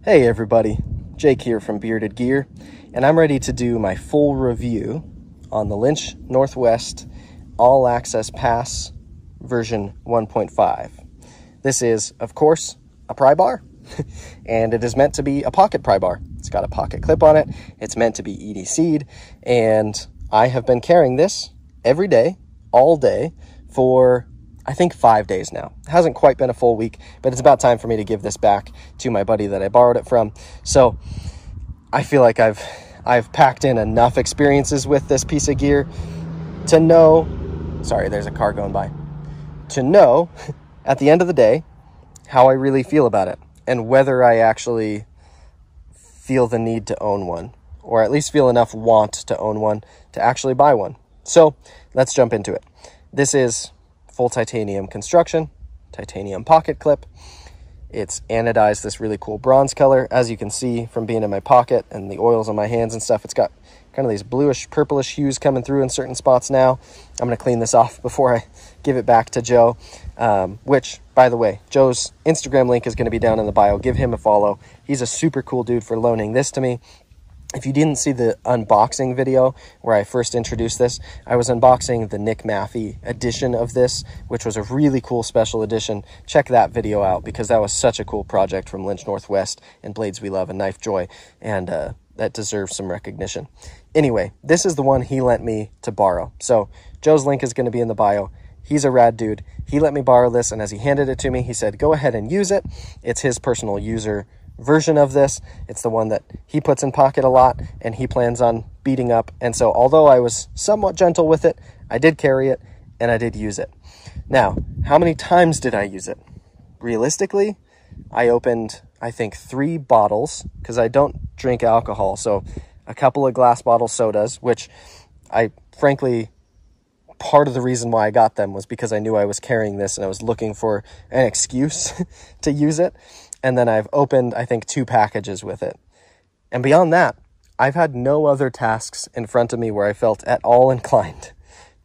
Hey everybody, Jake here from Bearded Gear, and I'm ready to do my full review on the Lynch Northwest All Access Pass version 1.5. This is, of course, a pry bar, and it is meant to be a pocket pry bar. It's got a pocket clip on it, it's meant to be EDC'd, and I have been carrying this every day, all day, for I think 5 days now. It hasn't quite been a full week, but it's about time for me to give this back to my buddy that I borrowed it from. So I feel like I've packed in enough experiences with this piece of gear to know, sorry, there's a car going by, to know at the end of the day how I really feel about it and whether I actually feel the need to own one, or at least feel enough want to own one to actually buy one. So let's jump into it. This is full titanium construction, titanium pocket clip. It's anodized this really cool bronze color. As you can see from being in my pocket and the oils on my hands and stuff, it's got kind of these bluish, purplish hues coming through in certain spots now. I'm going to clean this off before I give it back to Joe, which, by the way, Joe's Instagram link is going to be down in the bio. Give him a follow. He's a super cool dude for loaning this to me. If you didn't see the unboxing video where I first introduced this, I was unboxing the Nick Maffey edition of this, which was a really cool special edition. Check that video out because that was such a cool project from Lynch Northwest and Blades We Love and Knife Joy, and that deserves some recognition. Anyway, this is the one he lent me to borrow. So Joe's link is going to be in the bio. He's a rad dude. He let me borrow this, and as he handed it to me, he said, go ahead and use it. It's his personal user version of this. It's the one that he puts in pocket a lot and he plans on beating up. And so although I was somewhat gentle with it, I did carry it and I did use it. Now, how many times did I use it? Realistically, I opened, I think, 3 bottles because I don't drink alcohol. So a couple of glass bottle sodas, which I frankly, part of the reason why I got them was because I knew I was carrying this and I was looking for an excuse to use it. And then I've opened, I think, 2 packages with it. And beyond that, I've had no other tasks in front of me where I felt at all inclined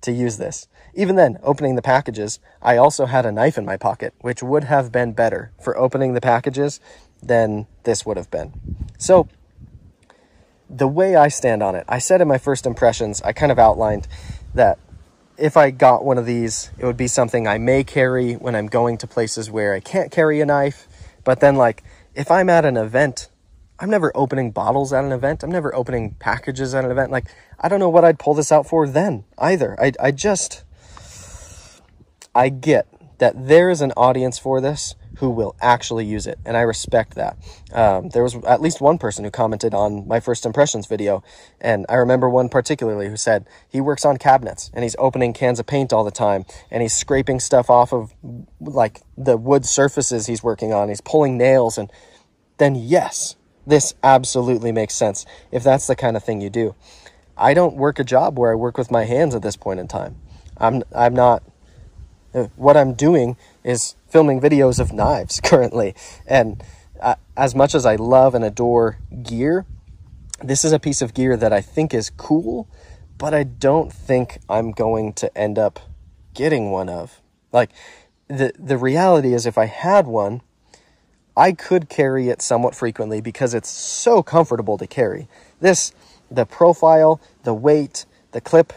to use this. Even then, opening the packages, I also had a knife in my pocket, which would have been better for opening the packages than this would have been. So the way I stand on it, I said in my first impressions, I kind of outlined that if I got one of these, it would be something I may carry when I'm going to places where I can't carry a knife. But then, like, if I'm at an event, I'm never opening bottles at an event. I'm never opening packages at an event. Like, I don't know what I'd pull this out for then either. I get that there is an audience for this who will actually use it, and I respect that. There was at least one person who commented on my first impressions video, and I remember one particularly who said he works on cabinets and he's opening cans of paint all the time and he's scraping stuff off of like the wood surfaces he's working on. He's pulling nails, and then yes, this absolutely makes sense if that's the kind of thing you do. I don't work a job where I work with my hands at this point in time. I'm not. What I'm doing is filming videos of knives currently. And as much as I love and adore gear, this is a piece of gear that I think is cool, but I don't think I'm going to end up getting one of. Like, the reality is if I had one, I could carry it somewhat frequently because it's so comfortable to carry. The profile, the weight, the clip,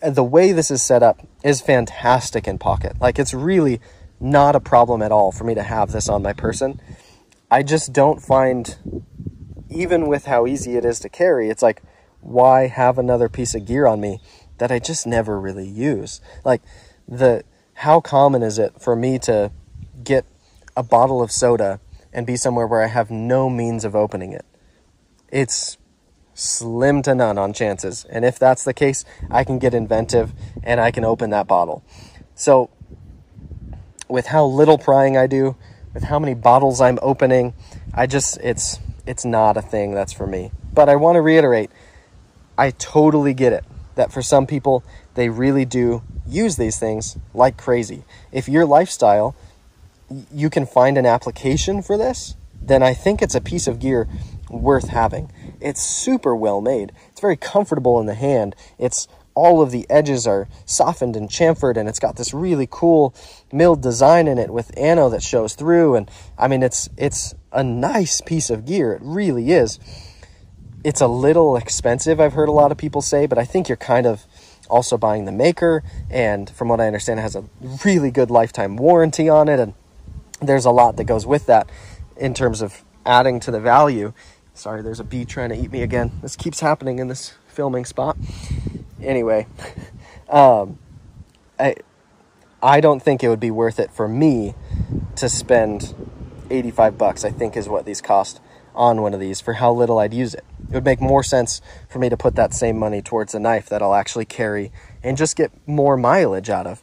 the way this is set up is fantastic in pocket. Like, it's really not a problem at all for me to have this on my person. I just don't find, even with how easy it is to carry, it's like, why have another piece of gear on me that I just never really use? Like, how common is it for me to get a bottle of soda and be somewhere where I have no means of opening it? It's slim to none on chances. And if that's the case, I can get inventive and I can open that bottle. So with how little prying I do, with how many bottles I'm opening, it's not a thing that's for me. But I want to reiterate, I totally get it that for some people, they really do use these things like crazy. If your lifestyle, you can find an application for this, then I think it's a piece of gear worth having. It's super well made. It's very comfortable in the hand. It's all of the edges are softened and chamfered, and it's got this really cool milled design in it with ano that shows through. And I mean, it's a nice piece of gear. It really is. It's a little expensive, I've heard a lot of people say, but I think you're kind of also buying the maker, and from what I understand, it has a really good lifetime warranty on it, and there's a lot that goes with that in terms of adding to the value. Sorry, there's a bee trying to eat me again. This keeps happening in this filming spot. Anyway, I don't think it would be worth it for me to spend $85, I think is what these cost on one of these, for how little I'd use it. It would make more sense for me to put that same money towards a knife that I'll actually carry and just get more mileage out of.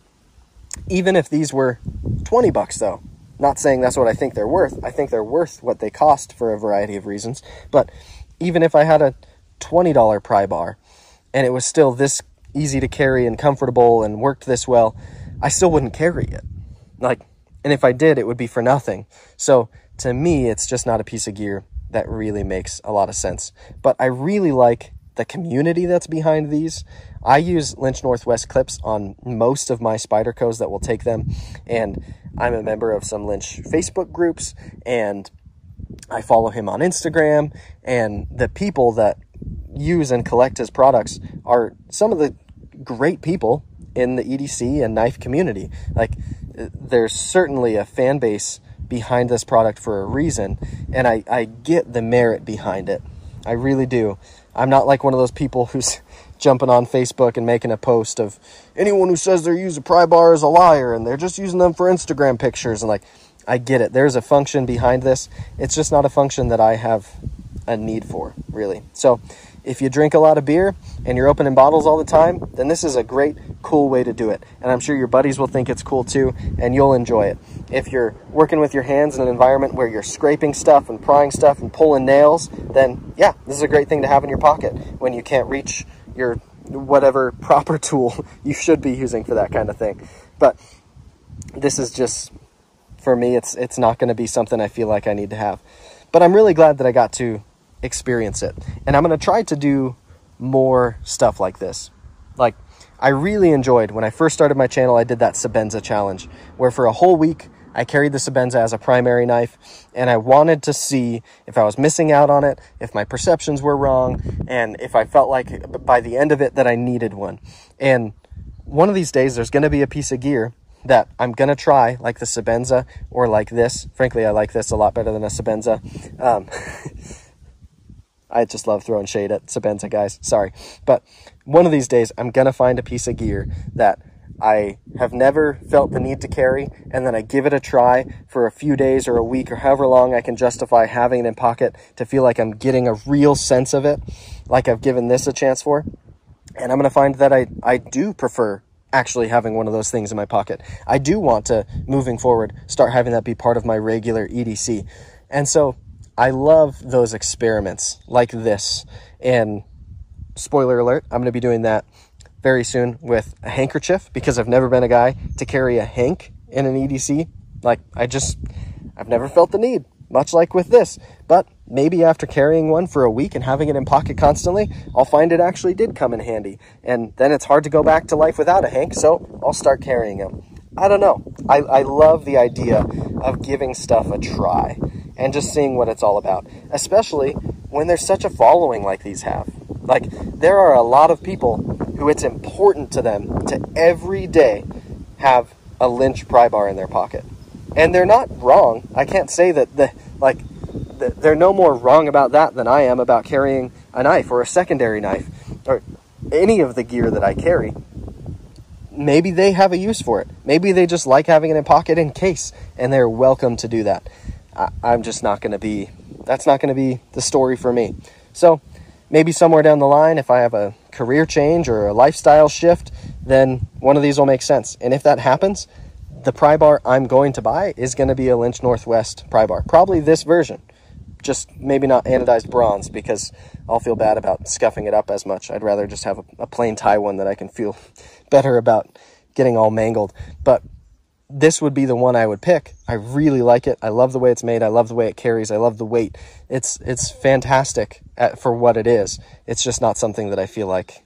Even if these were $20 though. Not saying that's what I think they're worth. I think they're worth what they cost for a variety of reasons. But even if I had a $20 pry bar and it was still this easy to carry and comfortable and worked this well, I still wouldn't carry it. And if I did, it would be for nothing. So to me, it's just not a piece of gear that really makes a lot of sense. But I really like the community that's behind these. I use Lynch Northwest clips on most of my Spydercos that will take them, and I'm a member of some Lynch Facebook groups, and I follow him on Instagram, and the people that use and collect his products are some of the great people in the EDC and knife community. There's certainly a fan base behind this product for a reason, and I get the merit behind it. I really do. I'm not like one of those people who's jumping on Facebook and making a post of anyone who says they use a pry bar is a liar and they're just using them for Instagram pictures. And I get it. There's a function behind this. It's just not a function that I have a need for, really. So if you drink a lot of beer and you're opening bottles all the time, then this is a great, cool way to do it. And I'm sure your buddies will think it's cool too, and you'll enjoy it. If you're working with your hands in an environment where you're scraping stuff and prying stuff and pulling nails, then yeah, this is a great thing to have in your pocket when you can't reach your whatever proper tool you should be using for that kind of thing. But this is just, for me, it's not going to be something I feel like I need to have. But I'm really glad that I got to experience it. And I'm going to try to do more stuff like this. I really enjoyed when I first started my channel, I did that Sebenza challenge where for a whole week I carried the Sebenza as a primary knife, and I wanted to see if I was missing out on it, if my perceptions were wrong, and if I felt like by the end of it that I needed one. And one of these days there's going to be a piece of gear that I'm going to try, like the Sebenza or like this. Frankly, I like this a lot better than a Sebenza. I just love throwing shade at Sebenza guys, sorry. But one of these days, I'm going to find a piece of gear that I have never felt the need to carry, and then I give it a try for a few days or a week or however long I can justify having it in pocket to feel like I'm getting a real sense of it, like I've given this a chance for. And I'm going to find that I do prefer actually having one of those things in my pocket. I do want to, moving forward, start having that be part of my regular EDC. And so I love those experiments like this. And spoiler alert, I'm going to be doing that very soon with a handkerchief, because I've never been a guy to carry a hank in an EDC. I've never felt the need, much like with this. But maybe after carrying one for a week and having it in pocket constantly, I'll find it actually did come in handy. And then it's hard to go back to life without a hank, so I'll start carrying them. I don't know. I love the idea of giving stuff a try and just seeing what it's all about, especially when there's such a following like these have. There are a lot of people who it's important to them to every day have a Lynch pry bar in their pocket. And they're not wrong. I can't say that they're no more wrong about that than I am about carrying a knife or a secondary knife or any of the gear that I carry. Maybe they have a use for it. Maybe they just like having it in pocket in case, and they're welcome to do that. I'm just not going to be, that's not going to be the story for me. So maybe somewhere down the line, if I have a career change or a lifestyle shift, then one of these will make sense. And if that happens, the pry bar I'm going to buy is going to be a Lynch Northwest pry bar. Probably this version, just maybe not anodized bronze, because I'll feel bad about scuffing it up as much. I'd rather just have a plain tie one that I can feel better about getting all mangled. But this would be the one I would pick. I really like it. I love the way it's made. I love the way it carries. I love the weight. It's fantastic for what it is. It's just not something that I feel like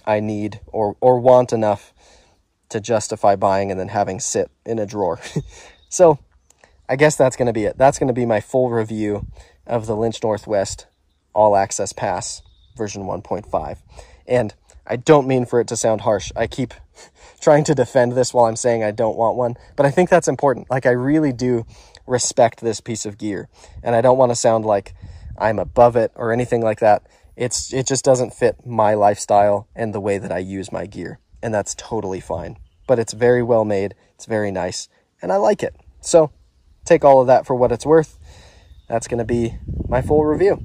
I need or want enough to justify buying and then having sit in a drawer. So I guess that's going to be it. That's going to be my full review of the Lynch Northwest All Access Pass version 1.5. And I don't mean for it to sound harsh. I keep trying to defend this while I'm saying I don't want one, but I think that's important. Like, I really do respect this piece of gear, and I don't want to sound like I'm above it or anything like that. It just doesn't fit my lifestyle and the way that I use my gear, and that's totally fine. But it's very well made, it's very nice, and I like it. So take all of that for what it's worth. That's going to be my full review.